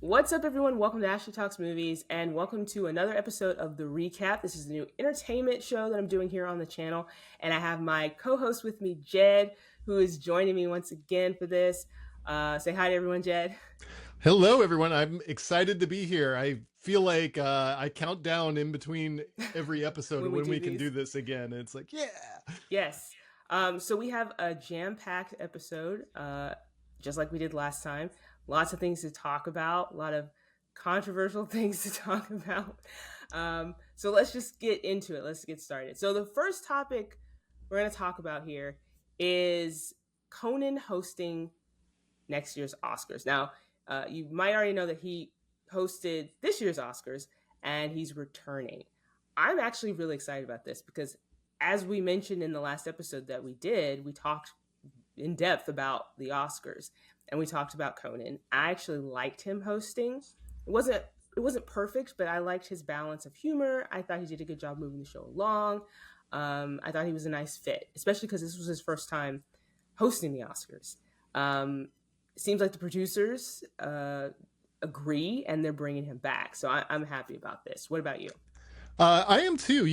What's up, everyone? Welcome to Ashley Talks Movies, and welcome to another episode of The Recap. This is the new entertainment show that I'm doing here on the channel, and I have my co-host with me, Jed, who is joining me once again for this. Say hi to everyone, Jed. Hello, everyone. I'm excited to be here. I feel like I count down in between every episode When we when do we can do these. this again. It's like, yeah. Yes. So we have a jam-packed episode, just like we did last time. Lots of things to talk about, a lot of controversial things to talk about. So let's just get into it. Let's get started. So the first topic we're going to talk about here is Conan hosting next year's Oscars. Now, you might already know that he hosted this year's Oscars and he's returning. I'm actually really excited about this because, as we mentioned in the last episode that we did, we talked in depth about the Oscars and we talked about Conan. I actually liked him hosting. It wasn't perfect, but I liked his balance of humor. I thought he did a good job moving the show along. I thought he was a nice fit, especially because this was his first time hosting the Oscars. It seems like the producers agree and they're bringing him back. So I'm happy about this. What about you? I am too.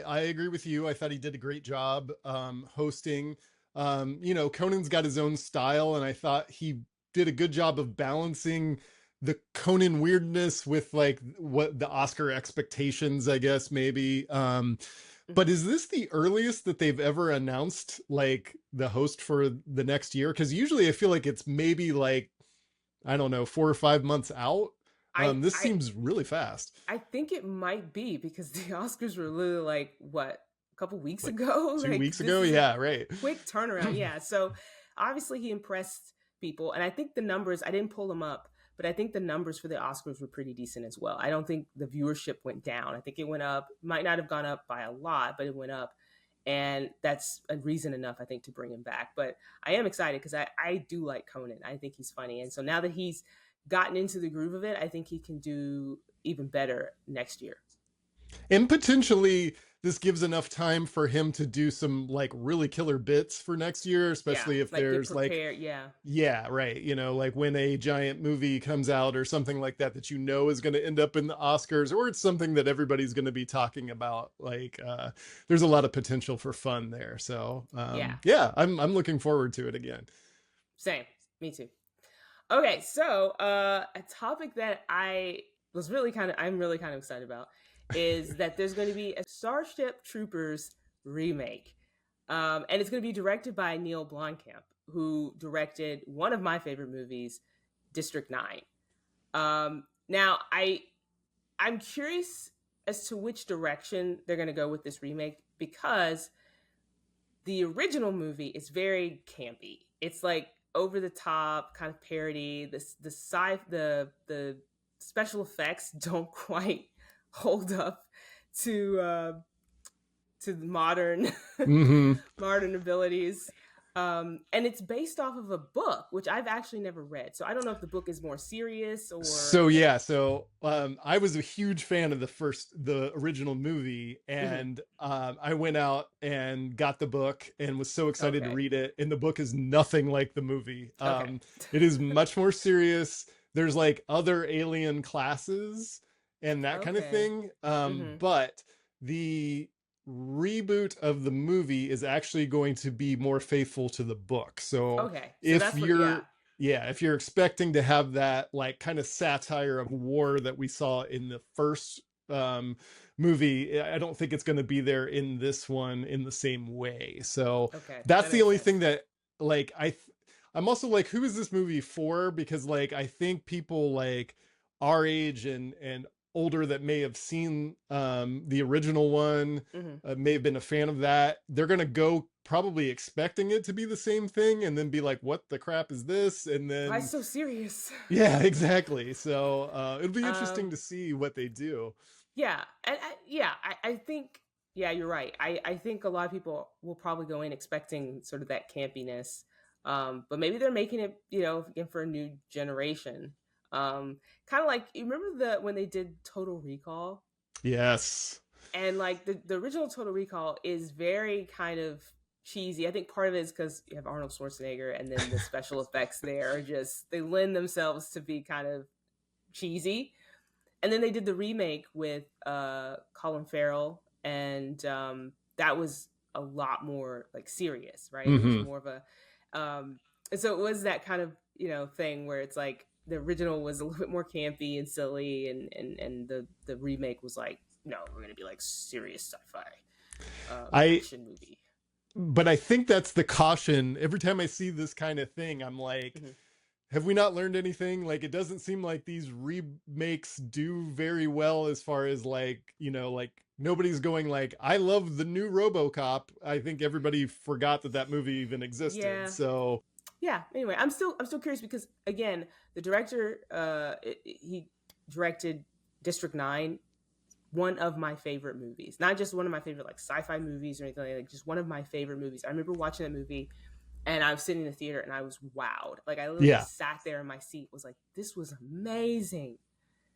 I agree with you. I thought he did a great job hosting. Conan's got his own style, and I thought he did a good job of balancing the Conan weirdness with like what the Oscar expectations, I guess, maybe. But is this the earliest that they've ever announced like the host for the next year? Because usually I feel like it's maybe like, I don't know, 4 or 5 months out. I This I seems really fast. I think it might be because the Oscars were literally like what, a couple weeks Like ago. two Like weeks this ago? is a Yeah, right. quick turnaround. Yeah. So obviously he impressed people, and I think the numbers, I didn't pull them up, but I think the numbers for the Oscars were pretty decent as well. I don't think the viewership went down. I think it went up. Might not have gone up by a lot, but it went up. And that's a reason enough, I think, to bring him back. But I am excited because I do like Conan. I think he's funny. And so now that he's gotten into the groove of it, I think he can do even better next year. And potentially this gives enough time for him to do some like really killer bits for next year, Yeah. especially if Like get there's like, prepared. Yeah. yeah, right. Like when a giant movie comes out or something like that that is going to end up in the Oscars, or it's something that everybody's going to be talking about. Like, there's a lot of potential for fun there. So, Yeah. yeah, I'm looking forward to it again. Same. Me too. Okay. So a topic that I'm really kind of excited about is that there's going to be a Starship Troopers remake. And it's going to be directed by Neil Blomkamp, who directed one of my favorite movies, District 9. Now, I'm curious as to which direction they're going to go with this remake because the original movie is very campy. It's like over the top kind of parody. The special effects don't quite hold up to to the modern Mm-hmm. modern abilities. And it's based off of a book, which I've actually never read. So I don't know if the book is more serious or. I was a huge fan of the original movie, Mhm. and I went out and got the book and was so excited to Okay. read it. And the book is nothing like the movie. Okay. It is much more serious. There's like other alien classes and that kind of Okay. thing. Hmm. But the reboot of the movie is actually going to be more faithful to the book. So Okay. So if that's what. Yeah. you're yeah, if you're expecting to have that like kind of satire of war that we saw in the first um movie, I don't think it's going to be there in this one in the same way. So Okay. that's That the makes only sense. thing that like I'm also like, who is this movie for? Because like I think people like our age and older that may have seen the original one, Hmm. may have been a fan of that, they're gonna go probably expecting it to be the same thing and then be like, what the crap is this? And Why then so serious? yeah, exactly. So it'll be interesting um. to see what they do. Yeah. And yeah. I think. Yeah, you're right. I think a lot of people will probably go in expecting sort of that campiness. But maybe they're making it, again for a new generation. Kind of like, you remember when they did Total Recall, Yes. and like the original Total Recall is very kind of cheesy. I think part of it is because you have Arnold Schwarzenegger, and then the special effects there are just, they lend themselves to be kind of cheesy. And then they did the remake with Colin Farrell, and that was a lot more like serious, right? It was Mm-hmm. more of a, and so it was that kind of thing where it's like the original was a little bit more campy and silly, and the remake was like, no, we're gonna be like serious sci-fi I action movie. but I think that's the caution. Every time I see this kind of thing, I'm like, Mm-hmm. have we not learned anything? Like, it doesn't seem like these remakes do very well as far as like, like nobody's going like, I love the new RoboCop. I think everybody forgot that that movie even existed. Yeah, So, yeah. Anyway, I'm still curious because again, the director he directed District 9, one of my favorite movies. Not just one of my favorite like sci-fi movies or anything like just one of my favorite movies. I remember watching that movie and I was sitting in the theater and I was wowed. Like I literally yeah, sat there in my seat, was like, this was amazing.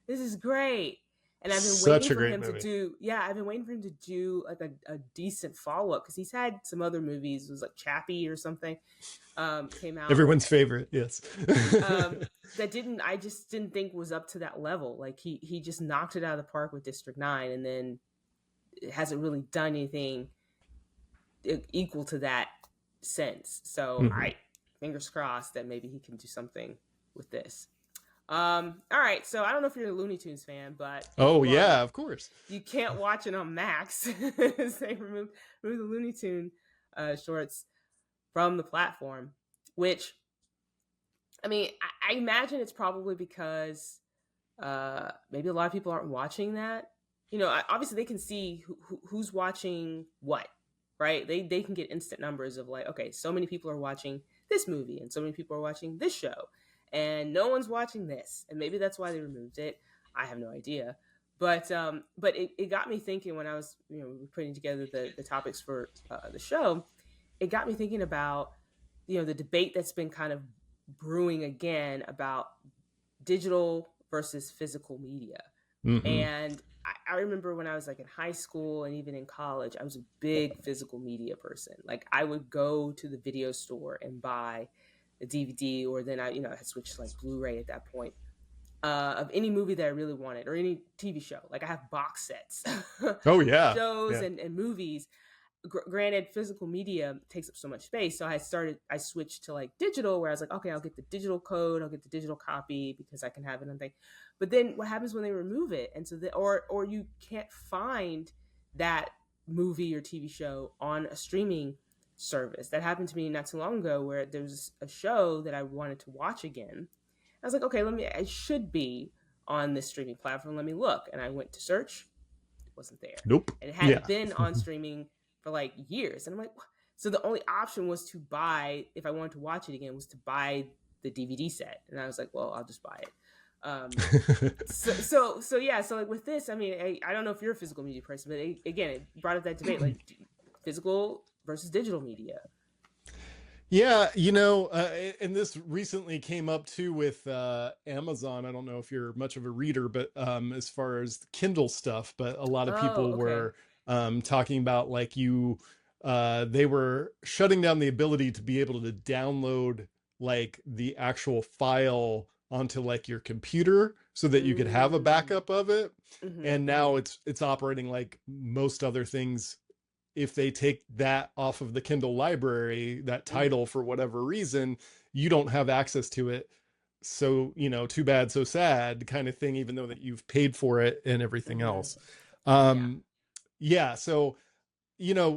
This is great. And I've been such waiting a for great him to movie. do, yeah, I've been waiting for him to do like a decent follow up because he's had some other movies. It was like Chappie or something, came out Everyone's favorite. Yes. um, that didn't, I just didn't think was up to that level. Like he just knocked it out of the park with District 9, and then it hasn't really done anything equal to that since. So Mhm. I fingers crossed that maybe he can do something with this. All right, so I don't know if you're a Looney Tunes fan, but if Oh, you are, yeah, of course. you can't watch it on Max. They removed the Looney Tune shorts from the platform, which I mean, I imagine it's probably because maybe a lot of people aren't watching that. Obviously they can see who's watching what, right? They can get instant numbers of like, okay, so many people are watching this movie and so many people are watching this show, and no one's watching this, and maybe that's why they removed it. I have no idea, but it got me thinking when I was putting together the topics for the show. It got me thinking about the debate that's been kind of brewing again about digital versus physical media. Hmm. And I remember when I was like in high school and even in college, I was a big physical media person. Like I would go to the video store and buy a DVD, or then I had switched to like Blu-ray at that point, of any movie that I really wanted or any TV show. Like I have box sets Oh, of yeah. shows Yeah. and movies. Granted, physical media takes up so much space, so I switched to like digital, where I was like, okay, I'll get the digital code, I'll get the digital copy because I can have it on thing. But then what happens when they remove it, and so or you can't find that movie or TV show on a streaming service? That happened to me not too long ago, where there was a show that I wanted to watch again. I was like, okay, I should be on this streaming platform, let me look. And I went to search, wasn't there. Nope. And it Yeah. hadn't been on streaming for like years. And I'm like, what? So the only option was to buy, if I wanted to watch it again, was to buy the DVD set. And I was like, well, I'll just buy it. So yeah. So like with this, I mean, I don't know if you're a physical media person, but again, it brought up that debate, like physical versus digital media. Yeah, and this recently came up too with Amazon. I don't know if you're much of a reader, but as far as the Kindle stuff, but a lot of Oh, people okay. were talking about like they were shutting down the ability to be able to download like the actual file onto like your computer so that you could have a Mm. backup of it. Mm-hmm, And mm-hmm, now it's operating like most other things. If they take that off of the Kindle library, that mm-hmm. title, for whatever reason, you don't have access to it. So, too bad, so sad kind of thing, even though that you've paid for it and everything Mm-hmm. else. Yeah. Um, yeah. So,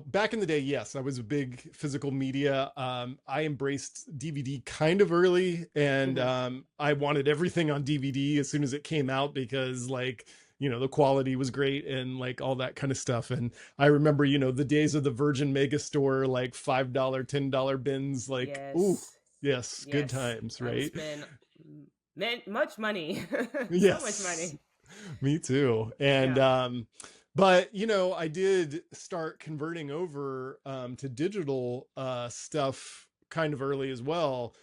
back in the day, yes, I was a big physical media. I embraced DVD kind of early, and Mm-hmm. I wanted everything on DVD as soon as it came out because, like, the quality was great and like all that kind of stuff. And I remember, the days of the Virgin Megastore, like $5, $10 bins, like, ooh, Yes. yes, good Yes. times, I would right? spend much money. So much Yes. money. Me too. And Yeah. but I did start converting over to digital stuff kind of early as well.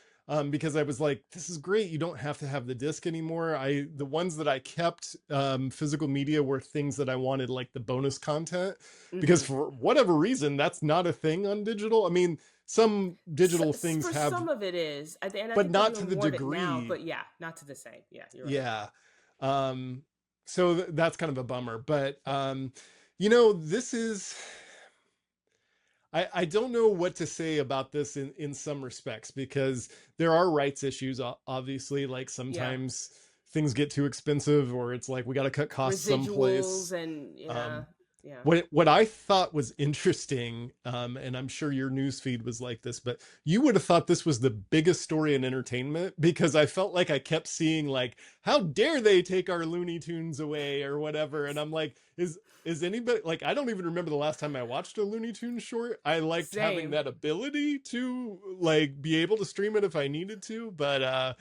Because I was like, this is great. You don't have to have the disc anymore. The ones that I kept physical media were things that I wanted, like the bonus content, because Mm-hmm. for whatever reason, that's not a thing on digital. I mean, some digital things For have, some of it is, and I but think they're not doing to the more of it now. degree. But yeah, not to the same. Yeah, you're right. Yeah. Um, so that's kind of a bummer. But this is I don't know what to say about this in some respects, because there are rights issues, obviously. Like Yeah. sometimes things get too expensive, or it's like we got to cut costs Residuals someplace. and yeah. Um, Yeah. what I thought was interesting, and I'm sure your news feed was like this, but you would have thought this was the biggest story in entertainment, because I felt like I kept seeing like, how dare they take our Looney Tunes away or whatever, and I'm like, is anybody like, I don't even remember the last time I watched a Looney Tunes short. I liked having Same. that ability to like be able to stream it if I needed to, but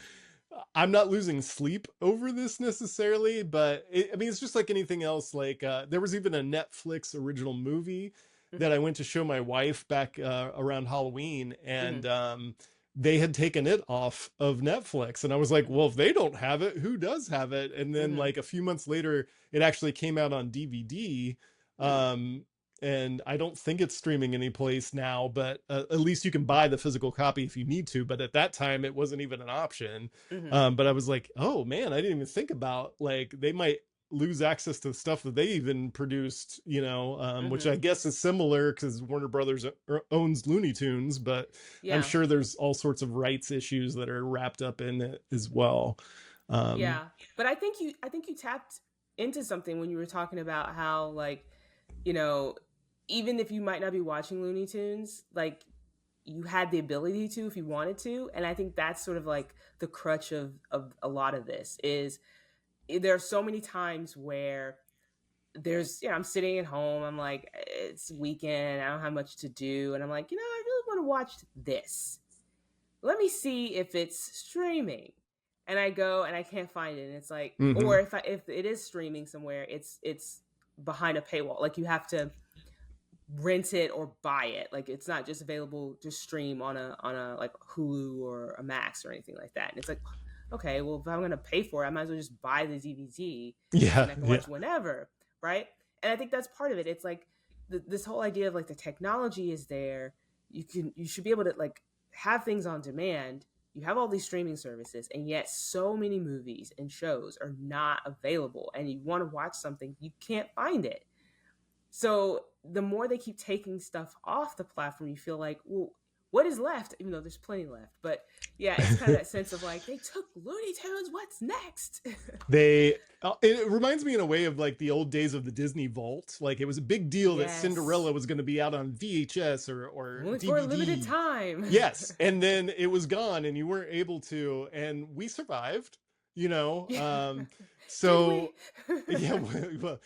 I'm not losing sleep over this necessarily, but I mean, it's just like anything else. Like there was even a Netflix original movie that Hmm. I went to show my wife back around Halloween, Hmm. and they had taken it off of Netflix, and I was like, well, if they don't have it, who does have it? And then Hmm. like a few months later, it actually came out on DVD. Hmm. Um, and I don't think it's streaming any place now, but at least you can buy the physical copy if you need to. But at that time, it wasn't even an option. Hmm. But I was like, oh man, I didn't even think about like they might lose access to the stuff that they even produced, which Hmm. I guess is similar because Warner Brothers owns Looney Tunes, but I'm Yeah. sure there's all sorts of rights issues that are wrapped up in it as well. Um, Yeah. But I think you tapped into something when you were talking about how, like, you know, even if you might not be watching Looney Tunes, like, you had the ability to if you wanted to. And I think that's sort of like the crutch of a lot of this is there are so many times where I'm sitting at home, I'm like, it's weekend, I don't have much to do, and I'm like, I really want to watch this. Let me see if it's streaming. And I go and I can't find it. And it's like, or mhm. if it is streaming somewhere, it's behind a paywall. Like, you have to rent it or buy it. Like, it's not just available to stream on a like Hulu or a Max or anything like that. And it's like, okay, well, if I'm gonna pay for it, I might as well just buy the DVD Yeah, and I can yeah. watch whenever, right? And I think that's part of it. It's like this whole idea of like the technology is there. You should be able to like have things on demand. You have all these streaming services, and yet so many movies and shows are not available. And you want to watch something, you can't find it. So the more they keep taking stuff off the platform, you feel like, well, what is left? Even though there's plenty left. But yeah, it's kind of that sense of like, they took Looney Tunes. What's next? They it reminds me in a way of like the old days of the Disney Vault. Like it was a big deal that Yes. Cinderella was going to be out on VHS or Only for a limited DVD. time. Yes, and then it was gone and you weren't able to, and we survived, you know. Yeah. Did we? So yeah, well,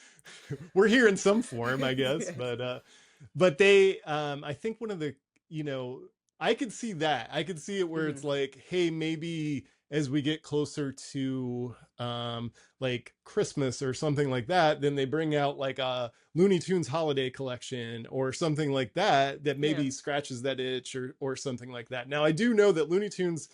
we're here in some form, I guess, Yes. but they I think one of the, you know, I could see that. I could see it where Hmm. it's like, hey, maybe as we get closer to like Christmas or something like that, then they bring out like a Looney Tunes holiday collection or something like that that Yeah. maybe scratches that itch or something like that. Now I do know that Looney Tunes,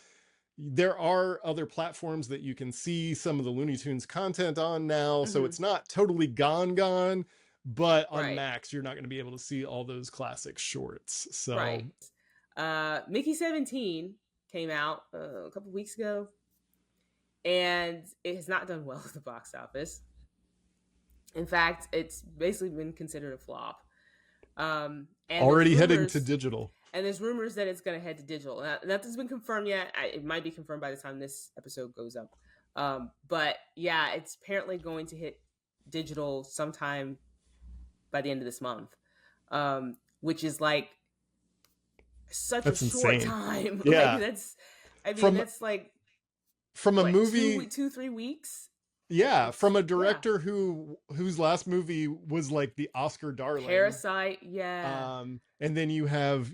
there are other platforms that you can see some of the Looney Tunes content on now, so Hmm. it's not totally gone, but on Right. Max you're not going to be able to see all those classic shorts. So Right. Mickey 17 came out a couple weeks ago, and it has not done well at the box office. In fact, it's basically been considered a flop. And there's already heading to rumors, digital. that it's going to head to digital. Nothing's been confirmed yet. It might be confirmed by the time this episode goes up. But yeah, it's apparently going to hit digital sometime by the end of this month, which is like such a That's short insane. time. Like, Yeah. From that's like from a what, movie, 3 weeks. yeah, It's from a yeah. director whose last movie was like the Oscar darling. Parasite, yeah. And then you have,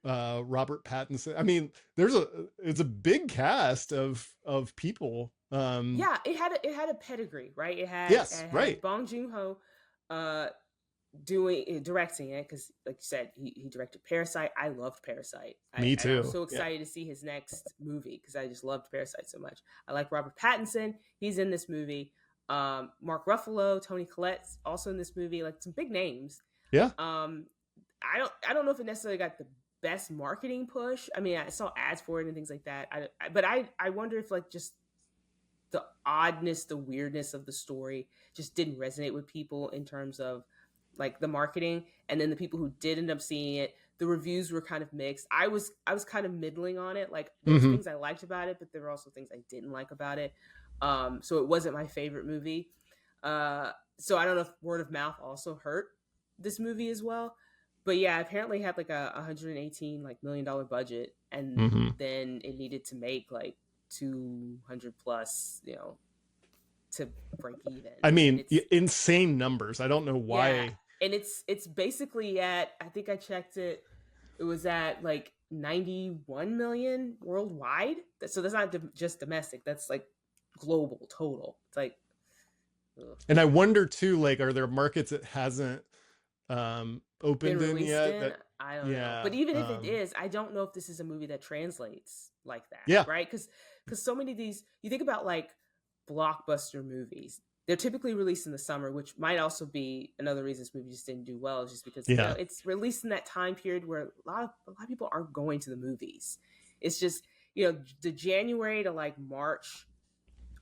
Robert Pattinson. I mean, it's a big cast of people. Yeah, it had a pedigree, right? Yes, it had right. Bong Joon-ho uh directing it, because like you said, he directed Parasite. I loved Parasite. Me And I was too. so Yeah. excited to see his next movie because I just loved Parasite so much. I like Robert Pattinson. He's in this movie. Mark Ruffalo, Tony Collette's also in this movie, like some big names. Yeah. um I don't know if it necessarily got the best marketing push. I mean, I saw ads for it and things like that. But I wonder if, like, just the oddness, the weirdness of the story just didn't resonate with people in terms of like the marketing. And then the people who did end up seeing it, the reviews were kind of mixed. I was kind of middling on it. Like there was Mm-hmm. things I liked about it, but there were also things I didn't like about it. So it wasn't my favorite movie. So I don't know if word of mouth also hurt this movie as well. But yeah, apparently it had like a 118 like $1 million budget, and Mm-hmm. then it needed to make like 200 plus, to break even. I And mean, it's insane numbers. I don't know yeah, why. and it's basically at, I think I checked it, it was at like 91 million worldwide. So that's not just domestic. That's like global total. It's like ugh, And I wonder too, like, are there markets it hasn't been opened in released yet? in. That I don't know. yeah, But even if it is, I don't know if this is a movie that translates like that, yeah, right? Because so many of these, you think about like blockbuster movies, they're typically released in the summer, which might also be another reason this movie just didn't do well, is just because yeah. it's released in that time period where a lot of people aren't going to the movies. It's just the January to like March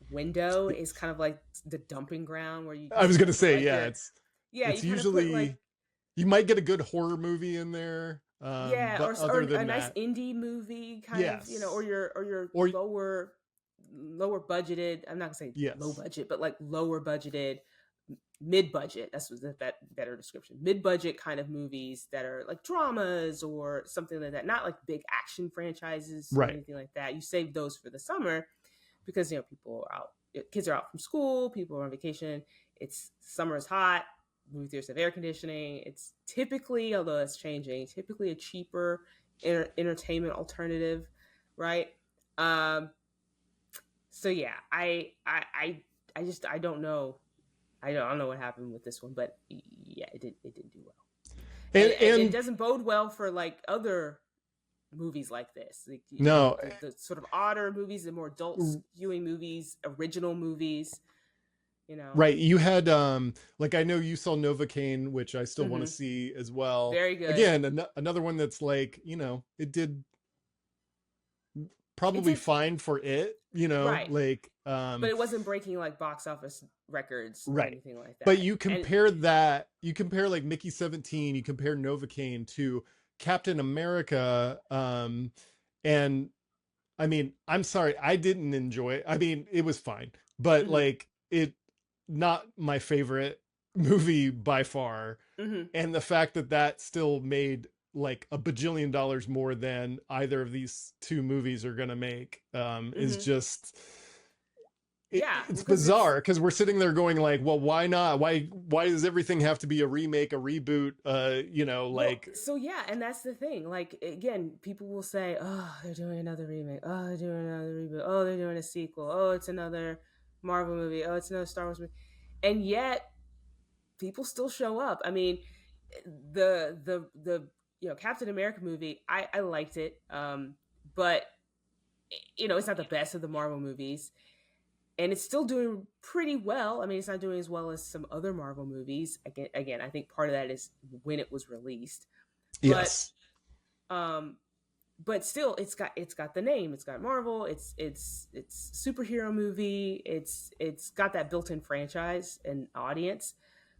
window is kind of like the dumping ground where you I was kind gonna of put say, like yeah, your it's you kind of put like usually you might get a good horror movie in there, yeah, but or other a than nice that, indie movie kind of, or yes, your or lower budgeted. I'm not gonna say low yes, budget, but like lower budgeted, mid budget. That's was that better description. Mid budget kind of movies that are like dramas or something like that. Not like big action franchises or right, anything like that. You save those for the summer because people are out, kids are out from school, people are on vacation. It's summer is hot. Movie theaters have air conditioning. It's typically, although it's changing, typically a cheaper entertainment alternative, right? Um, so yeah, I just I don't know. I don't know what happened with this one, but yeah, it didn't do well, and, and it and doesn't bode well for like other movies like this, like no, the sort of odder movies, the more adult skewing movies, original movies, you know. right. You had like I know you saw Novocaine, which I still want to Mm-hmm. see as well. Very good. Again, another one that's like it did It probably did fine for it, right, like but it wasn't breaking like box office records or right. anything like But that. And you compare like Mickey 17, you compare Novocaine to Captain America, and I mean, I'm sorry, I didn't enjoy it. I mean, it was fine, but mm-hmm, like it not my favorite movie by far. mm-hmm, And the fact that that still made like a bajillion dollars more than either of these two movies are going to make is mm-hmm. just Yeah, it's because it's bizarre because we're sitting there going like, well, why not? Why does everything have to be a remake, a reboot? well, Like so yeah, and that's the thing. Like again, people will say, "Oh, they're doing another remake. Oh, they're doing another reboot. Oh, they're doing a sequel. Oh, it's another Marvel movie. Oh, it's another Star Wars movie." And yet, people still show up. I mean, the Captain America movie, I liked it, but it's not the best of the Marvel movies, and it's still doing pretty well. I mean, it's not doing as well as some other Marvel movies. Again, I think part of that is when it was released, but yes, um, but still, it's got the name. It's got Marvel. It's superhero movie. It's got that built-in franchise and audience.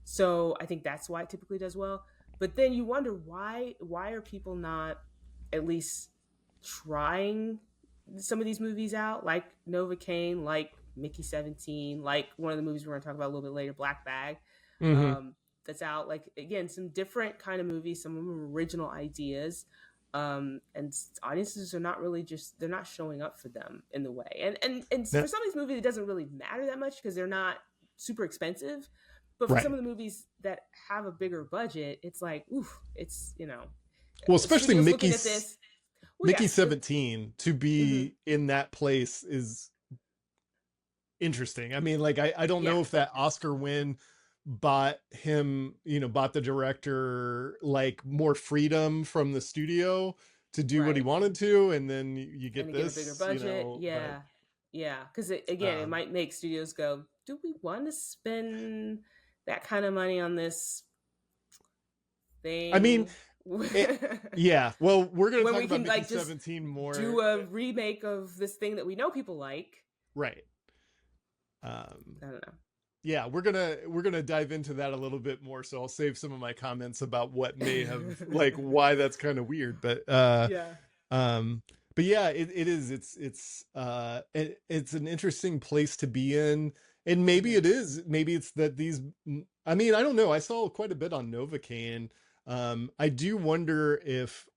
So I think that's why it typically does well. But then you wonder why are people not at least trying some of these movies out, like Novocaine, like Mickey 17, like one of the movies we're going to talk about a little bit later, Black Bag, mm-hmm. that's out. Like again, some different kind of movies, some of them original ideas, and audiences are not really they're not showing up for them in the way. And Now, for some of these movies, it doesn't really matter that much because they're not super expensive. But for some right. of the movies that have a bigger budget, it's like, oof, it's Well, especially studios looking at this. Well, Mickey yes, 17 to mm-hmm, be in that place is interesting. I mean, like I don't yeah, know if that Oscar win bought him, bought the director like more freedom from the studio to do what he right. wanted to, and then you And get to get a bigger this, budget, but yeah, yeah. Because again, it um might make studios go, "Do we want to spend that kind of money on this I mean, thing?" it, yeah. Well, we're gonna When talk we about can Mickey like just 17 do more, a remake of this thing that we know people like. right? Um, I don't know. yeah, we're gonna dive into that a little bit more. So I'll save some of my comments about what may have like why that's kind of weird. Yeah. Um, but yeah, it is. It's an interesting place to be in, and maybe Hmm. it is. Maybe it's that these. I mean, I don't know. I saw quite a bit on Novocaine. I do wonder if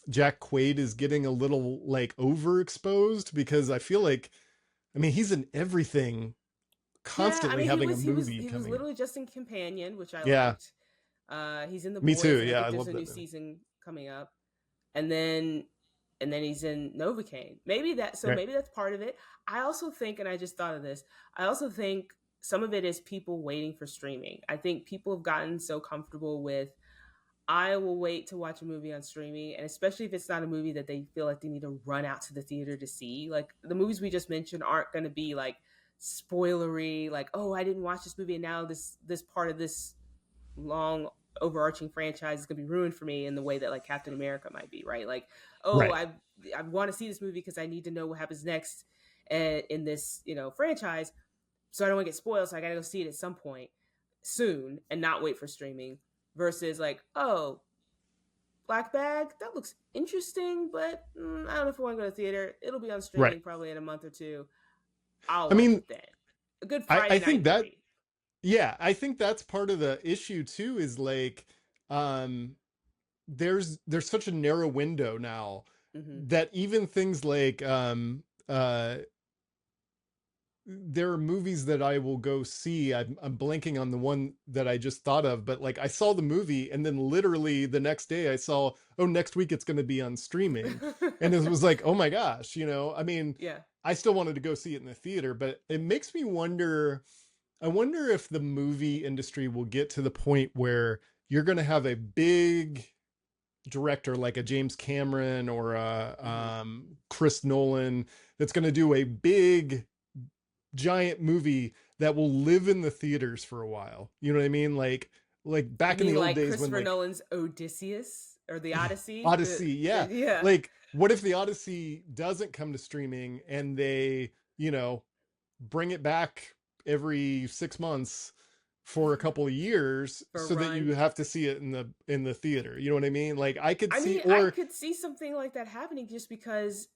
Jack Quaid is getting a little like overexposed because I feel like, I mean, he's in everything, Yeah, I constantly mean he having a was he was movie he was coming out. literally just in Companion, which I Yeah, liked. He's in The me too. Boys, and I Yeah, think I there's love a that new movie. season coming up. And then he's in Novocaine. Maybe that so Right, maybe that's part of it. I also think, and I just thought of this, I also think some of it is people waiting for streaming. I think people have gotten so comfortable with I will wait to watch a movie on streaming, and especially if it's not a movie that they feel like they need to run out to the theater to see. Like the movies we just mentioned aren't going to be like spoilery, like oh I didn't watch this movie and now this part of this long overarching franchise is going to be ruined for me in the way that like Captain America might be, right? Like oh right, I want to see this movie because I need to know what happens next in this franchise, so I don't want to get spoiled, so I got to go see it at some point soon and not wait for streaming. Versus like oh Black Bag, that looks interesting, but I don't know if I want to go to the theater. It'll be on right. streaming probably in a month or two. I'll I watch mean, it then. A good I Friday think night that, movie. yeah, I think that's part of the issue too. Is like, um, there's such a narrow window now Hmm. that even things like there are movies that I will go see. I'm blanking on the one that I just thought of, but like I saw the movie and then literally the next day I saw, oh, next week it's going to be on streaming. And it was like, oh my gosh, I mean, Yeah. I still wanted to go see it in the theater, but it makes me wonder. I wonder if the movie industry will get to the point where you're going to have a big director like a James Cameron or a Hmm. Chris Nolan that's going to do a big giant movie that will live in the theaters for a while. You know what I mean? Like You back in the mean old like days when Christopher like Nolan's Odysseus or the Odyssey? Odyssey, yeah. Yeah. Like what if the Odyssey doesn't come to streaming and they, bring it back every 6 months for a couple of years For a so that run. you have to see it in the theater. You know what I mean? Like I could I see, mean, I or could see something like that happening just because,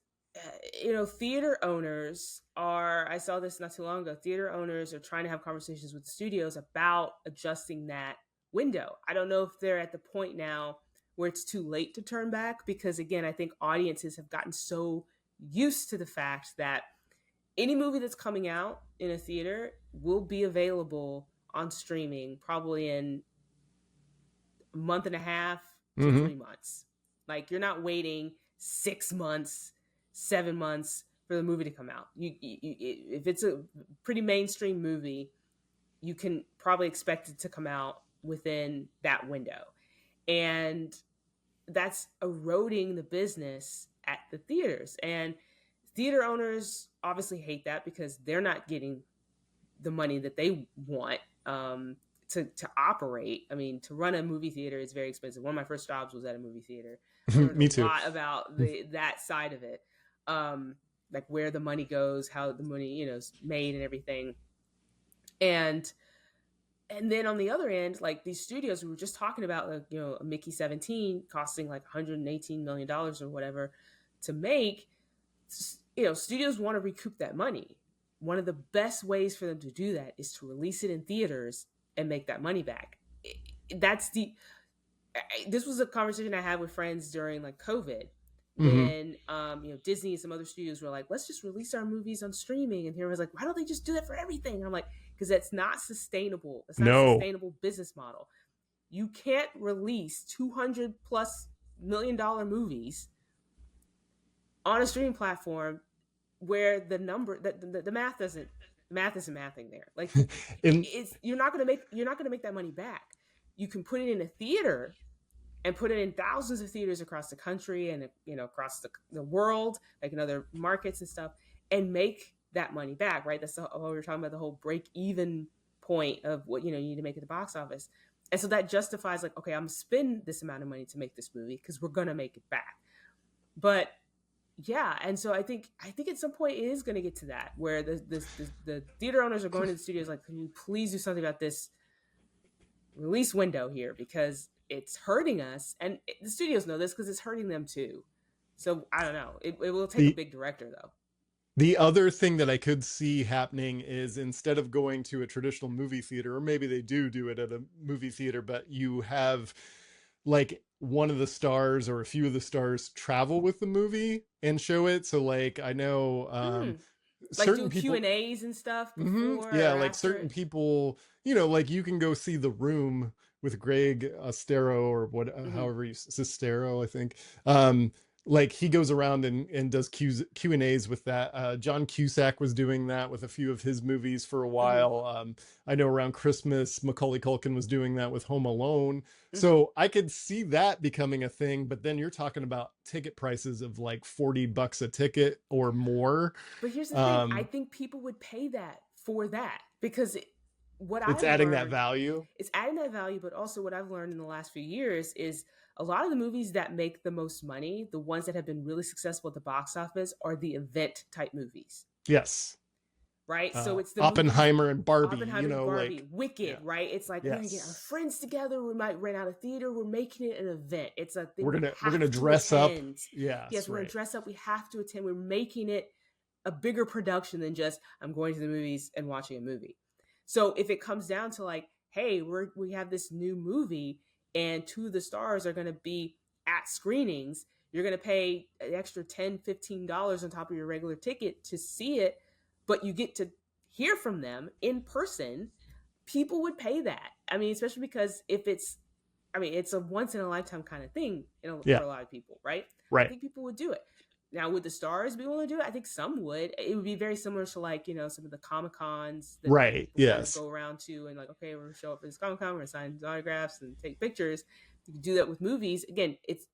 theater owners are, I saw this not too long ago, theater owners are trying to have conversations with the studios about adjusting that window. I don't know if they're at the point now where it's too late to turn back because, again, I think audiences have gotten so used to the fact that any movie that's coming out in a theater will be available on streaming probably in a month and a half to mm-hmm, 3 months. Like you're not waiting 6 months, 7 months for the movie to come out. If it's a pretty mainstream movie, you can probably expect it to come out within that window, and that's eroding the business at the theaters. And theater owners obviously hate that because they're not getting the money that they want to operate. I mean, to run a movie theater is very expensive. One of my first jobs was at a movie theater. I learned a me too. lot about the that side of it, um, like where the money goes, how the money is made, and everything. And and then on the other end, like these studios we were just talking about, like a Mickey 17 costing like $118 million or whatever to make. Studios want to recoup that money. One of the best ways for them to do that is to release it in theaters and make that money back. That's the This was a conversation I had with friends during like COVID Mm-hmm. when Disney and some other studios were like, let's just release our movies on streaming, and here was like, why don't they just do that for everything? And I'm like, because that's not sustainable. It's not a No. sustainable business model. You can't release $200+ million movies on a streaming platform where the number that the math isn't mathing there. Like And it's you're not gonna make that money back. You can put it in a theater and put it in thousands of theaters across the country and across the world, like in other markets and stuff, and make that money back. Right? That's what we were talking about, the whole break even point of what you need to make at the box office. And so that justifies like, okay, I'm gonna spend this amount of money to make this movie because we're gonna make it back. But yeah, and so I think at some point it is going to get to that where the theater owners are going to the studios like, can you please do something about this release window here because it's hurting us, and the studios know this because it's hurting them too. So I don't know. It will take a the big director though. The other thing that I could see happening is instead of going to a traditional movie theater, or maybe they do it at a movie theater, but you have like one of the stars or a few of the stars travel with the movie and show it. So like I know Hmm. Like certain do Q people. and A's and stuff Hmm. before Yeah, or like after certain it. people, like you can go see The Room with Greg Estero or what, Hmm. however you Sestero, I think. Um, like he goes around and does Q and A's with that. John Cusack was doing that with a few of his movies for a Hmm. while. I know around Christmas, Macaulay Culkin was doing that with Home Alone. Hmm. So I could see that becoming a thing. But then you're talking about ticket prices of like $40 a ticket or more. But here's the thing: I Um, think people would pay that for that because what it's I've adding that learned value. is adding that value, but also what I've learned in the last few years is a lot of the movies that make the most money, the ones that have been really successful at the box office, are the event type movies, Yes. right? So it's the movies Oppenheimer and Barbie, Oppenheimer, Barbie, like, Wicked, yeah. right? It's like we're gonna get our Yes. friends together. We might rent out a theater. We're making it an event. It's a thing We're we gonna we're gonna have to dress up. attend. Yes, Yes, we're gonna right. dress up. We have to attend. We're making it a bigger production than just I'm going to the movies and watching a movie. So if it comes down to like, hey, we have this new movie and two of the stars are going to be at screenings, you're going to pay an extra $10, $15 on top of your regular ticket to see it, but you get to hear from them in person. People would pay that. I mean, especially because if it's, I mean, it's a once in a lifetime kind of thing, for Yeah, a lot of people, right? I right. think people would do it. Now, would the stars be willing to do it? I think some would. It would be very similar to like, some of the Comic Cons that Right. people kind of Yes. go around to and like, okay, we're gonna show up for this Comic Con, we're gonna sign autographs and take pictures. You can do that with movies. Again, it's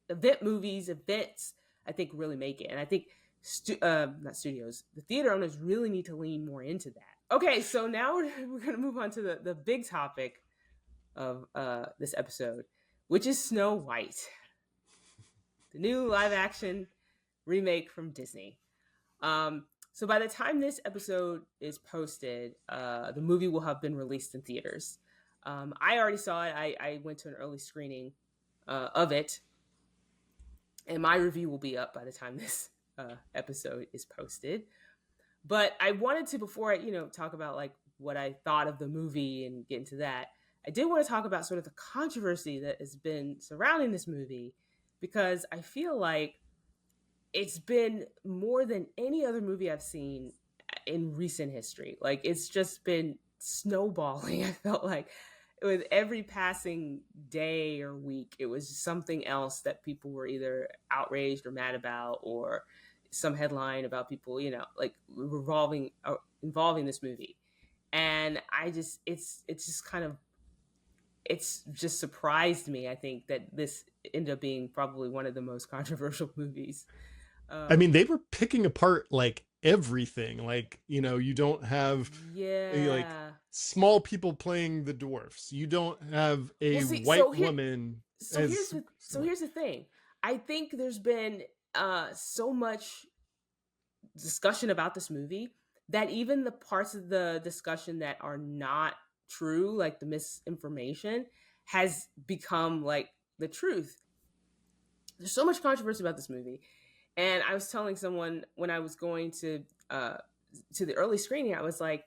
event movies, events, I think really make it. And I think not studios, the theater owners really need to lean more into that. Okay, so now we're gonna move on to the big topic of this episode, which is Snow White, the new live action remake from Disney. So by the time this episode is posted, the movie will have been released in theaters. I already saw it. I went to an early screening of it, and my review will be up by the time this episode is posted. But I wanted to, before I talk about like what I thought of the movie and get into that, I did want to talk about sort of the controversy that has been surrounding this movie, because I feel like it's been more than any other movie I've seen in recent history. Like it's just been snowballing. I felt like with every passing day or week, it was something else that people were either outraged or mad about, or some headline about people, like involving this movie. And I just, it's just kind of, it's just surprised me. I think that this ended up being probably one of the most controversial movies. I Um, mean, they were picking apart like everything. Like, you don't have like yeah. small people playing the dwarfs. You don't have Well, a see, white woman as so Snow White. here's the thing. I think there's been so much discussion about this movie that even the parts of the discussion that are not true, like the misinformation, has become like the truth. There's so much controversy about this movie, and I was telling someone when I was going to the early screening, I was like,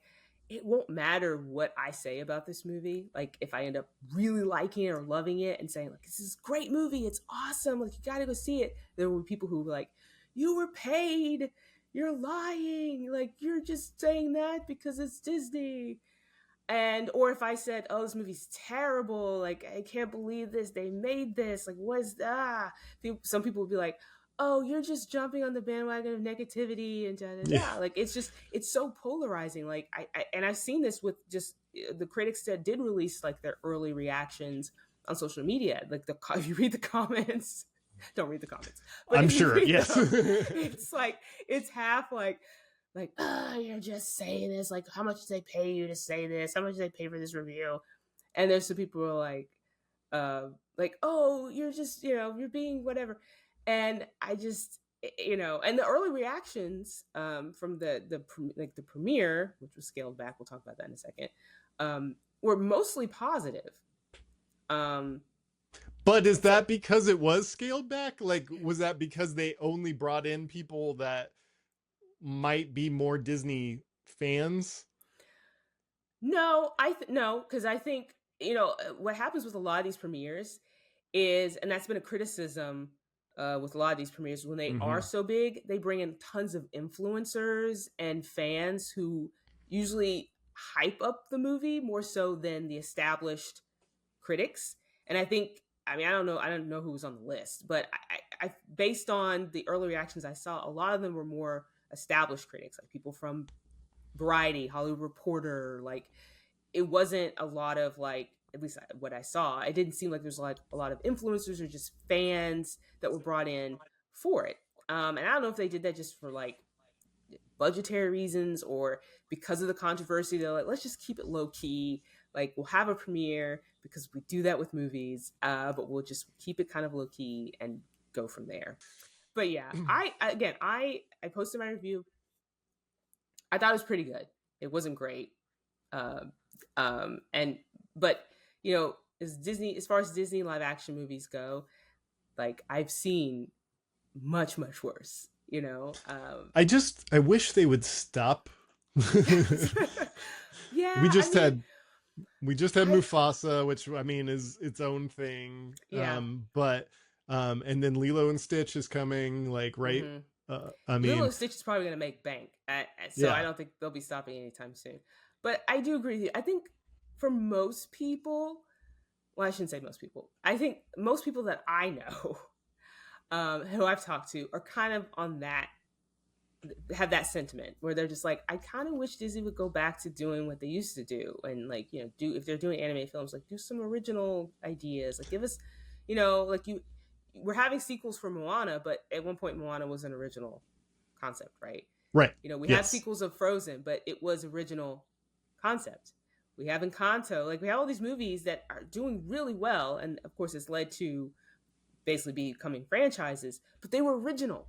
it won't matter what I say about this movie. Like if I end up really liking it or loving it and saying like this is a great movie, it's awesome, like you gotta go see it. There were people who were like, you were paid, you're lying, like you're just saying that because it's Disney. And or if I said, oh, this movie's terrible, like I can't believe this, they made this, like what is that? Some people would be like, oh, you're just jumping on the bandwagon of negativity and da da Yeah. da. Like it's just, it's so polarizing. Like and I've seen this with just the critics that did release like their early reactions on social media. Like if you read the comments, don't read the comments, but I'm if you sure. read Yes. them, it's like it's half like, oh, you're just saying this. Like, how much did they pay you to say this? How much did they pay for this review? And there's some people who are like, oh, you're just, you're being whatever. And I just, and the early reactions from the premiere, which was scaled back, we'll talk about that in a second, were mostly positive. um But is so that because it was scaled back? Like, was that because they only brought in people that might be more Disney fans? no, no, because I think what happens with a lot of these premieres is, and that's been a criticism with a lot of these premieres, when they are Mm-hmm. so big, they bring in tons of influencers and fans who usually hype up the movie more so than the established critics. And I think, I mean, I don't know who was on the list, but based on the early reactions I saw, a lot of them were more established critics, like people from Variety, Hollywood Reporter. Like, it wasn't a lot of, like, at least what I saw, it didn't seem like there's like a lot of influencers or just fans that were brought in for it. And I don't know if they did that just for like budgetary reasons or because of the controversy. They're like, let's just keep it low key. Like, we'll have a premiere because we do that with movies, but we'll just keep it kind of low key and go from there. But yeah, I posted my review. I thought it was pretty good. It wasn't great. Um, and but as far as Disney live action movies go, like, I've seen much worse. I wish they would stop. we Yeah, I just mean, had we just had I Mufasa, which I mean is its own thing. yeah. But and then Lilo and Stitch is coming, like, right. Mm-hmm. I Lilo mean, and Stitch is probably going to make bank, so I yeah. don't think they'll be stopping anytime soon. But I do agree with you. I think for most people, well, I shouldn't say most people. I think most people that I know, who I've talked to, are kind of on that, have that sentiment where they're just like, I kind of wish Disney would go back to doing what they used to do, and, like, do, if they're doing anime films, like, do some original ideas, like, give us, like, we're having sequels for Moana, but at one point Moana was an original concept, right? Right. We have Yes. sequels of Frozen, but it was original concept. We have Encanto, like, we have all these movies that are doing really well, and of course it's led to basically becoming franchises, but they were original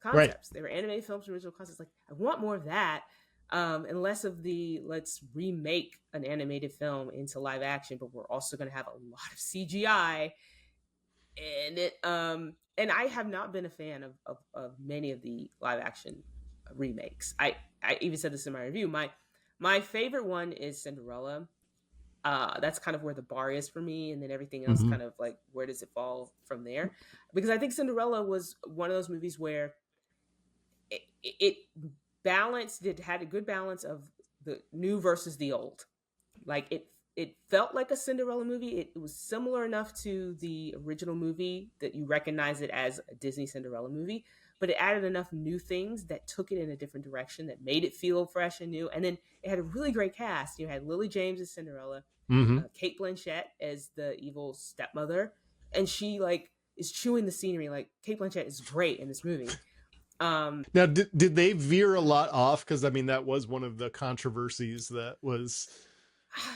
Right. concepts. They were animated films, original concepts. Like, I want more of that, and less of the let's remake an animated film into live action, but we're also going to have a lot of CGI and it. And I have not been a fan of many of the live action remakes. I even said this in my review. My favorite one is Cinderella. That's kind of where the bar is for me, and then everything else Mm-hmm. kind of like, where does it fall from there? Because I think Cinderella was one of those movies where it balanced, it had a good balance of the new versus the old. Like, it felt like a Cinderella movie. It was similar enough to the original movie that you recognize it as a Disney Cinderella movie, but it added enough new things that took it in a different direction, that made it feel fresh and new. And then it had a really great cast. You had Lily James as Cinderella, Mm-hmm. Kate Blanchett as the evil stepmother, and she, like, is chewing the scenery. Like, Kate Blanchett is great in this movie. Um, Now, did they veer a lot off? Because I mean, that was one of the controversies that was.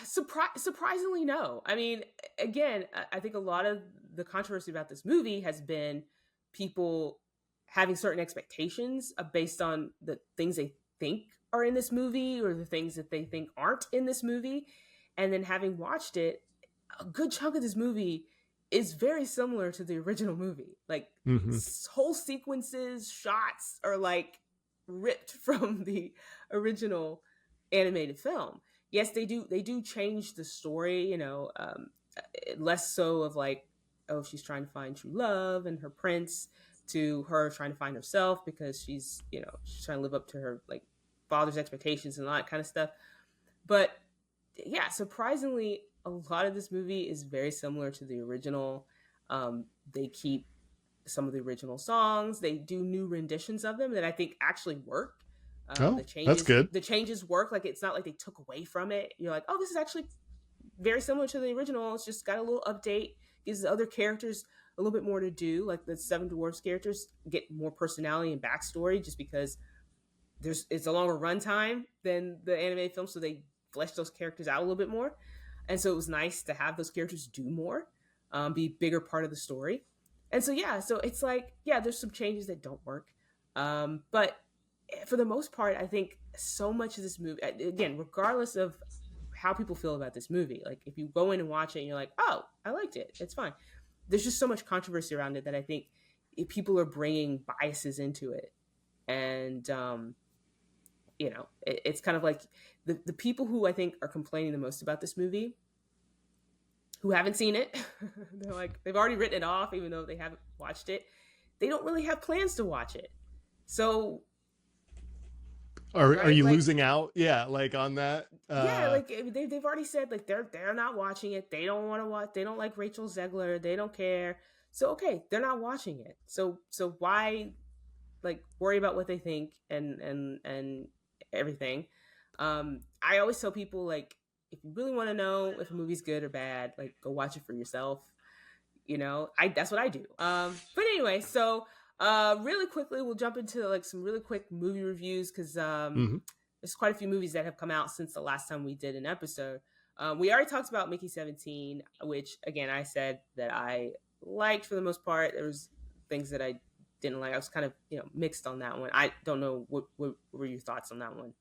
Surprisingly, no. I mean, again, I think a lot of the controversy about this movie has been people having certain expectations based on the things they think are in this movie or the things that they think aren't in this movie. And then, having watched it, a good chunk of this movie is very similar to the original movie. Like, Mm-hmm. whole sequences, shots are like ripped from the original animated film. Yes, they do change the story, less so of like, oh, she's trying to find true love and her prince, to her trying to find herself because she's trying to live up to her, like, father's expectations and all that kind of stuff. But yeah, surprisingly, a lot of this movie is very similar to the original. They keep some of the original songs. They do new renditions of them that I think actually work. The Oh, that's changes good. the changes work. Like, it's not like they took away from it. You're like, oh, this is actually very similar to the original. It's just got a little update. Gives the other characters a little bit more to do. Like, the Seven Dwarfs characters get more personality and backstory, just because it's a longer runtime than the animated film, so they flesh those characters out a little bit more. And so it was nice to have those characters do more, be a bigger part of the story. And so yeah, so it's like, yeah, there's some changes that don't work, but for the most part, I think so much of this movie, again, regardless of how people feel about this movie, like if you go in and watch it and you're like, oh, I liked it, it's fine. There's just so much controversy around it that I think people are bringing biases into it, and it's kind of like the people who I think are complaining the most about this movie, who haven't seen it, they're like, they've already written it off, even though they haven't watched it. They don't really have plans to watch it. So, Are right, you like, losing out? Yeah, like on that. yeah, like they've already said like they're not watching it. They don't want to watch. They don't like Rachel Zegler. They don't care. So okay, they're not watching it. So why like worry about what they think and everything? I always tell people, like, if you really want to know if a movie's good or bad, like, go watch it for yourself. That's what I do. But anyway, so really quickly, we'll jump into like some really quick movie reviews, because Mhm. there's quite a few movies that have come out since the last time we did an episode. We already talked about Mickey 17, which again I said that I liked for the most part. There was things that I didn't like. I was kind of mixed on that one. I don't know what were your thoughts on that one.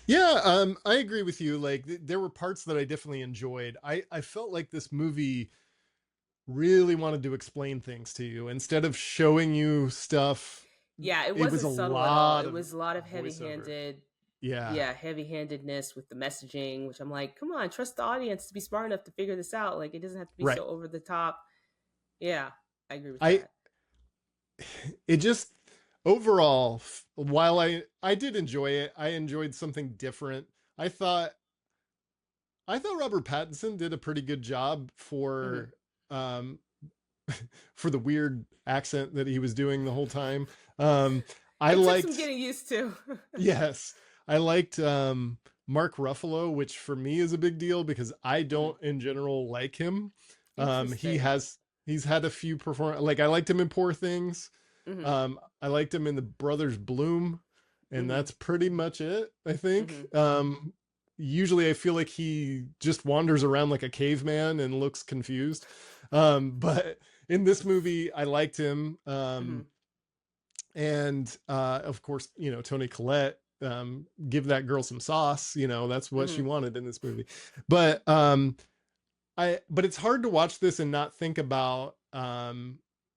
Yeah, I agree with you. Like there were parts that I definitely enjoyed. I felt like this movie really wanted to explain things to you instead of showing you stuff. Yeah, it It was wasn't a subtle at all. lot It of was a lot of voiceover. heavy-handed, Yeah, yeah, heavy-handedness with the messaging, which I'm like, come on, trust the audience to be smart enough to figure this out. Like, it doesn't have to be right. so over the top. Yeah, I agree with I that. it just overall, while I did enjoy it, I enjoyed something different. I thought I thought Robert Pattinson did a pretty good job Hmm. um for the weird accent that he was doing the whole time. Um I It took some liked getting used to. yes, I liked Mark Ruffalo, which for me is a big deal because I Hmm. don't in general like him. He Interesting. has he's had a few perform like I liked him in Poor Things. Hmm. I liked him in the Brothers Bloom, and Hmm. that's pretty much it, I think. Hmm. Usually I feel like he just wanders around like a caveman and looks confused. But in this movie, I liked him. Hmm. And of course, Tony Collette, give that girl some sauce. That's what she Hmm. wanted in this movie. But but it's hard to watch this and not think about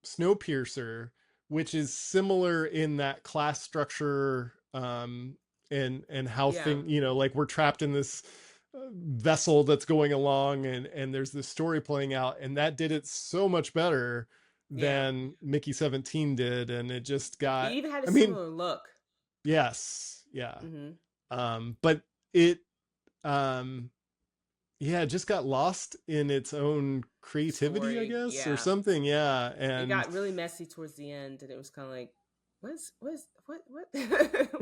Snowpiercer, which is similar in that class structure, and how Yeah. like we're trapped in this vessel that's going along, and there's this story playing out, and that did it so much better Yeah. than Mickey 17 did, and it just It got, even had a I mean, similar look. yes, yeah, Hmm. but it um yeah, it just got lost in its own creativity, I Story. guess, or Yeah. something. Yeah. It And got really messy towards the end, and it was kind of like, what what's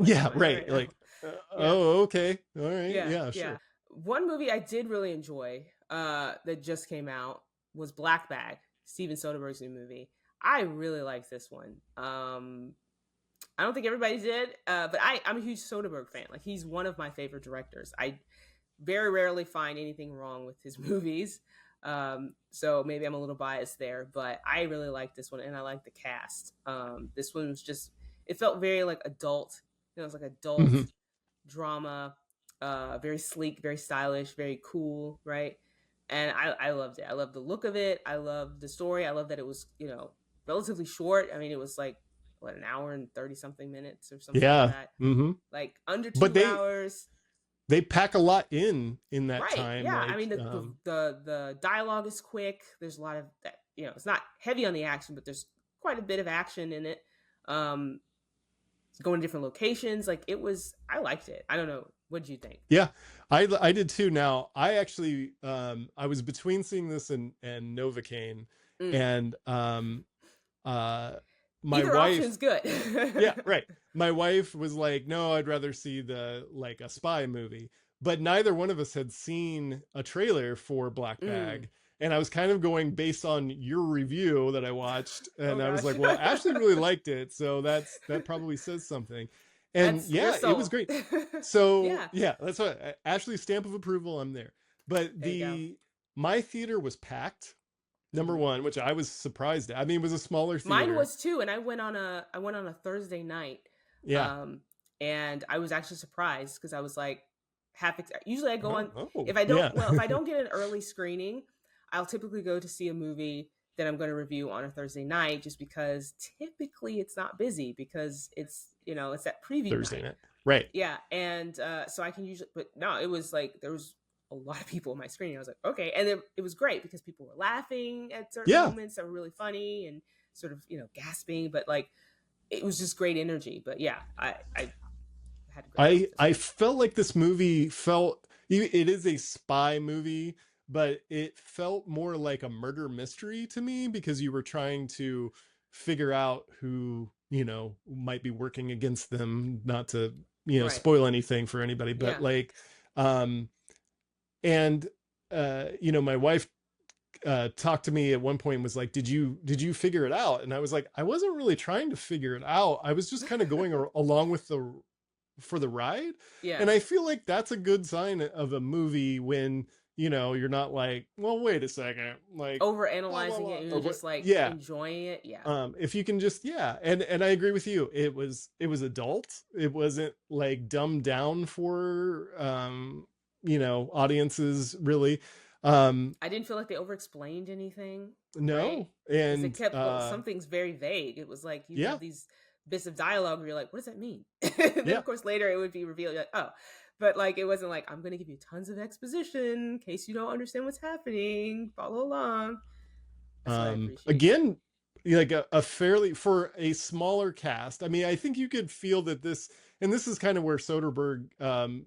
yeah, going on right. right now? Like, Yeah. oh, okay. All right. Yeah, Yeah, yeah. sure. One movie I did really enjoy that just came out was Black Bag, Steven Soderbergh's new movie. I really liked this one. I don't think everybody did, but I'm a huge Soderbergh fan. Like, he's one of my favorite directors. I very rarely find anything wrong with his movies. So maybe I'm a little biased there, but I really like this one, and I like the cast. This one was just, it felt very like adult. It was like adult Hmm. drama, very sleek, very stylish, very cool, right? And I loved it. I loved the look of it. I loved the story. I love that it was, relatively short. I mean, it was like, what, an hour and 30 something minutes or something like Yeah. that. Hmm. Like under But two hours. they pack a lot in that Right. time. Yeah. I Like, mean, the dialogue is quick. There's a lot of that. It's not heavy on the action, but there's quite a bit of action in it. Um, Going to different locations. Like, it was. I liked it. I don't know. What did you think? yeah, I did too. Now, I actually, I was between seeing this and Novocaine, Mm. and uh, my Either wife, option's good. yeah, right. My wife was like, "No, I'd rather see the like a spy movie." But neither one of us had seen a trailer for Black Mm. Bag, and I was kind of going based on your review that I watched, Oh and I was gosh. like, "Well, Ashley really liked it, so that probably says something." And That's we're yeah, it was sold. great. So Yeah. yeah, that's what Ashley's stamp of approval. I'm there. But There you go. my theater was packed. number Mhm. one, which I was surprised at. I mean, it was a smaller Mine theater. was too, and I went on a Thursday night, Yeah. um, and I was actually surprised because I was like usually I go Oh, on oh, if I yeah. don't well if I don't get an early screening, I'll typically go to see a movie that I'm going to review on a Thursday night just because typically it's not busy because it's that preview Thursday night. night. Right. Yeah, and so I can usually, but no, it was like there was a lot of people in my screening. I was like, okay, and it was great because people were laughing at certain Yeah. moments that were really funny and sort of gasping, but like it was just great energy. But yeah, I had a great time I with this I one. felt like this movie felt, it is a spy movie, but it felt more like a murder mystery to me because you were trying to figure out who, might be working against them, not to, Right? spoil anything for anybody, but Yeah. like um and my wife talked to me at one point and was like, did you figure it out? And I was like, I wasn't really trying to figure it out. I was just kind of going along with the for the ride. Yeah. And I feel like that's a good sign of a movie when, you're not like, well, wait a second, like Over blah blah analyzing blah it, you're or what. just like Yeah. enjoying it. Yeah. If you can just, yeah. And I agree with you. It was adult. It wasn't like dumbed down for audiences really. I didn't feel like they over explained anything, right? No. Because it And kept some things very vague. It was like you'd yeah. have these bits of dialogue where you're like, what does that mean? And then Yeah. of course later it would be revealed, you're like, oh. But like it wasn't like I'm gonna give you tons of exposition in case you don't understand what's happening. Follow along. That's what I appreciate. Again, like a fairly, for a smaller cast, I mean, I think you could feel that this, and this is kind of where Soderbergh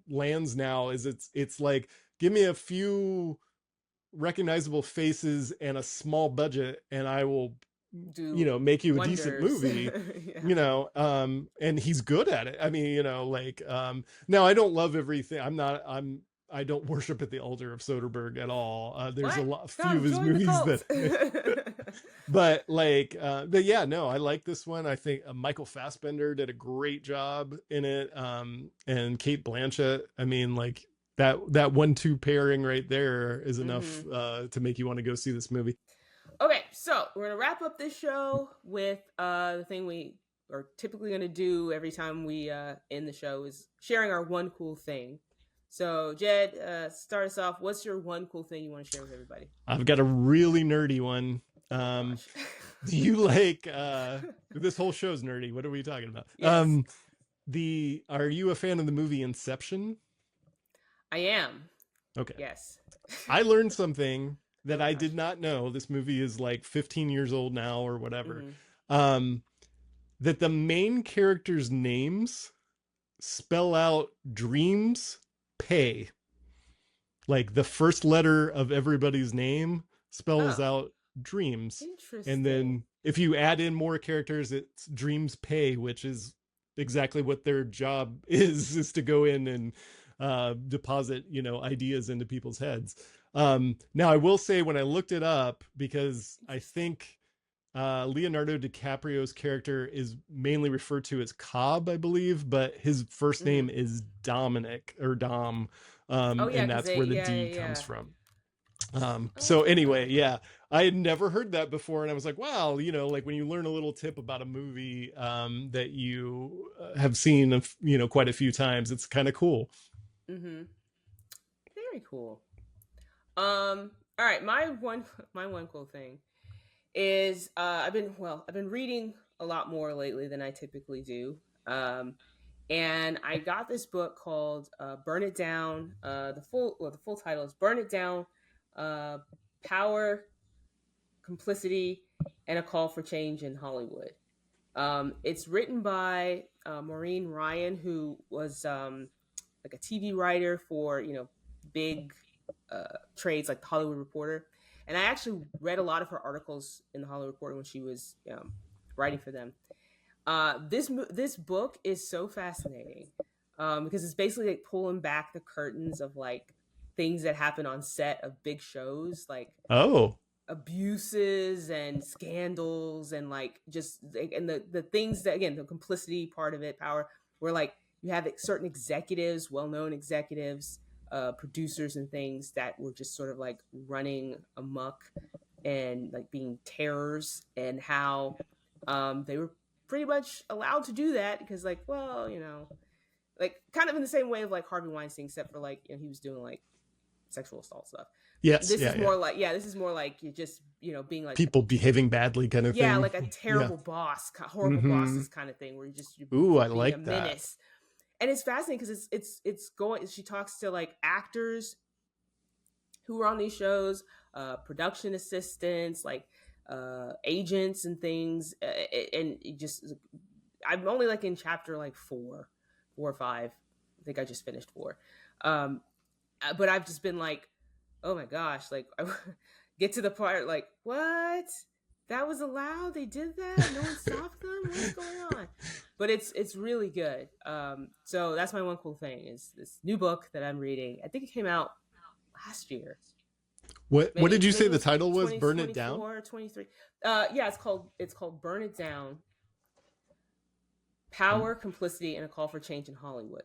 lands now, is it's like, give me a few recognizable faces and a small budget and I will, Do make you a decent wonders. movie. Yeah. And he's good at it. I mean, like now I don't love everything. I don't worship at the altar of Soderbergh at all. There's What? few of Come his join the movies cult. that but like but yeah, no, I like this one. I think Michael Fassbender did a great job in it, and Kate Blanchett. I mean, like that 1-2 pairing right there is enough Hmm. to make you want to go see this movie. Okay, so we're gonna wrap up this show with the thing we are typically gonna do every time we end the show is sharing our one cool thing. So Jed, start us off. What's your one cool thing you want to share with everybody? I've got a really nerdy one. Oh um gosh. do you like this whole show's nerdy, what are we talking about? Yes, The Are you a fan of the movie Inception? I am. Okay. Yes. I learned something that Oh I gosh. did not know. This movie is like 15 years old now or whatever. Mm-hmm. Um, that the main characters' names spell out dreams pay. Like the first letter of everybody's name spells Oh, out dreams. And interesting. then if you add in more characters, it's dreams pay, which is exactly what their job is to go in and deposit, ideas into people's heads. Now I will say, when I looked it up, because I Interesting. think Leonardo DiCaprio's character is mainly referred to as Cobb, I believe, but his first Mm-hmm. name is Dominic or Dom, Oh yeah, and because that's they where the yeah D yeah comes yeah. from. So Oh. anyway, yeah, I had never heard that before, and I was like, wow, like when you learn a little tip about a movie that you have seen, quite a few times, it's kind of cool. Mm-hmm. Very cool. All right, my one cool thing is I've been reading a lot more lately than I typically do. And I got this book called Burn It Down. The full title is Burn It Down, uh, Power, Complicity, and a Call for Change in Hollywood. It's written by Maureen Ryan, who was like a TV writer for big trades like the Hollywood Reporter, and I actually read a lot of her articles in the Hollywood Reporter when she was writing for them. This book is so fascinating because it's basically like pulling back the curtains of like things that happen on set of big shows, like Oh, abuses and scandals and like just like, and the things that again the complicity part of it, power, where like you have certain executives, well-known executives, producers and things that were just sort of like running amok and like being terrors, and how they were pretty much allowed to do that because, like, well, like kind of in the same way of like Harvey Weinstein, except for like he was doing like sexual assault stuff. Yes, This yeah, is yeah. more like, yeah, this is more like you just being like People behaving badly kind of yeah, thing. like a Yeah. terrible boss, horrible Mm-hmm. bosses kind of thing, where you're Ooh, I being a like that. menace. And it's fascinating because it's going. She talks to like actors who were on these shows, production assistants, like agents and things, and it just I'm only like in chapter like four or five. I think I just finished four. Um, but I've just been like, oh my gosh, like I get to the part like, what? That was allowed? They did that? No one stopped them? What's going on? But it's really good. So that's my one cool thing is this new book that I'm reading. I think it came out last year. What did you say Maybe it the was title was? Burn It Down? 2024 or 23. Yeah, it's called Burn It Down. I'm Power, Complicity, and a Call for Change in Hollywood.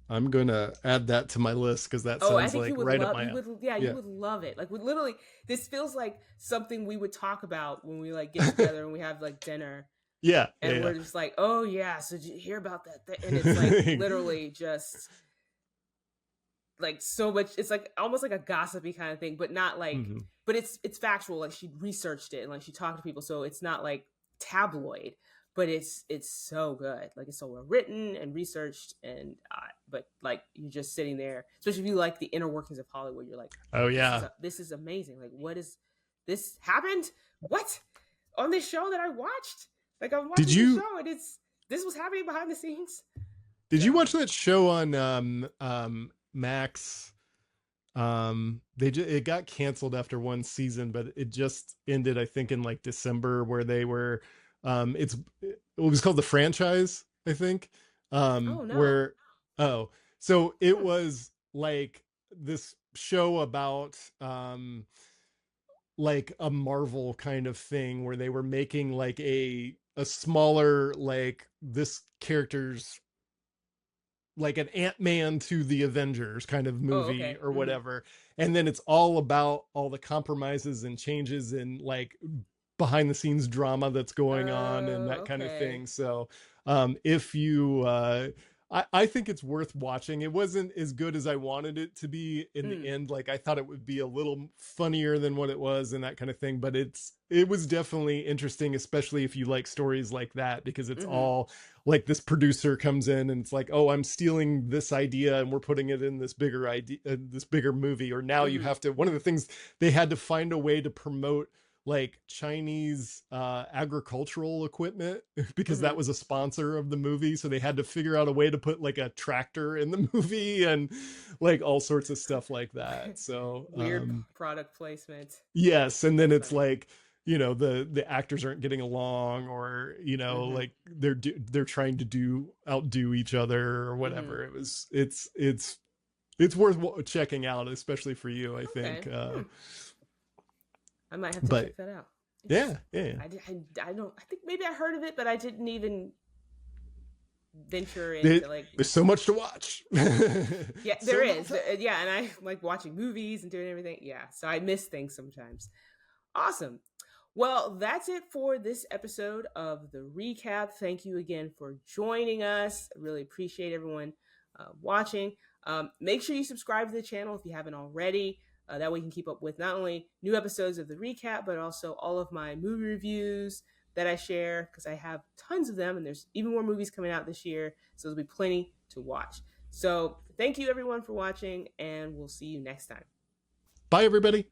I'm gonna add that to my list because that Oh, I sounds think like you would right up love my you alley. would yeah, you Yeah. would love it. Like we literally this feels like something we would talk about when we like get together and we have like dinner Yeah, and yeah, we're just like, "Oh yeah, so did you hear about that?" And it's like yeah. literally just like so much, it's like almost like a gossipy kind of thing, but not like, Mhm. but it's factual, like she researched it and like she talked to people, so it's not like tabloid, but it's so good, like it's so well written and researched, and but like you're just sitting there, especially if you like the inner workings of Hollywood, you're like, Oh this is yeah. this is amazing, like what is this happened, what, on this show that I watched, like I'm Did watching this you show and it's this was happening behind the scenes. did you So watch that show on Max? It got canceled after one season, but it just ended, I think, in like December, where they were it was called The Franchise, I think. oh no. Where oh, so it Hmm. was like this show about like a Marvel kind of thing where they were making like a smaller, like this character's like an Ant-Man to the Avengers kind of Oh, movie okay. or Mm-hmm. whatever. And then it's all about all the compromises and changes and like behind the scenes drama that's going on and that kind of Okay. thing. So if you I think it's worth watching. It wasn't as good as I wanted it to be in the Mm. end. Like I thought it would be a little funnier than what it was and that kind of thing. But it was definitely interesting, especially if you like stories like that, because it's Mm-hmm. all like this producer comes in and it's like, oh, I'm stealing this idea and we're putting it in this bigger idea, this bigger movie. Or now you Mm-hmm. have to. One of the things they had to find a way to promote like Chinese agricultural equipment because that Mm-hmm. was a sponsor of the movie. So they had to figure out a way to put like a tractor in the movie and like all sorts of stuff like that. So Weird product placement. yes, and then That's it's funny. like the actors aren't getting along, or Mm-hmm. like they're trying to do outdo each other or Mm-hmm. whatever. It's worth checking out, especially for you, I think. Okay. Hmm. I might have to But check that out. yeah, Interesting. yeah. I don't. I think maybe I heard of it, but I didn't even venture There, into like. there's so much to watch. Yeah, there So little is. time. Yeah, and I like watching movies and doing everything. Yeah, so I miss things sometimes. Awesome. Well, that's it for this episode of the recap. Thank you again for joining us. I really appreciate everyone watching. Make sure you subscribe to the channel if you haven't already. That way you can keep up with not only new episodes of the recap, but also all of my movie reviews that I share, because I have tons of them and there's even more movies coming out this year. So there'll be plenty to watch. So thank you everyone for watching, and we'll see you next time. Bye, everybody.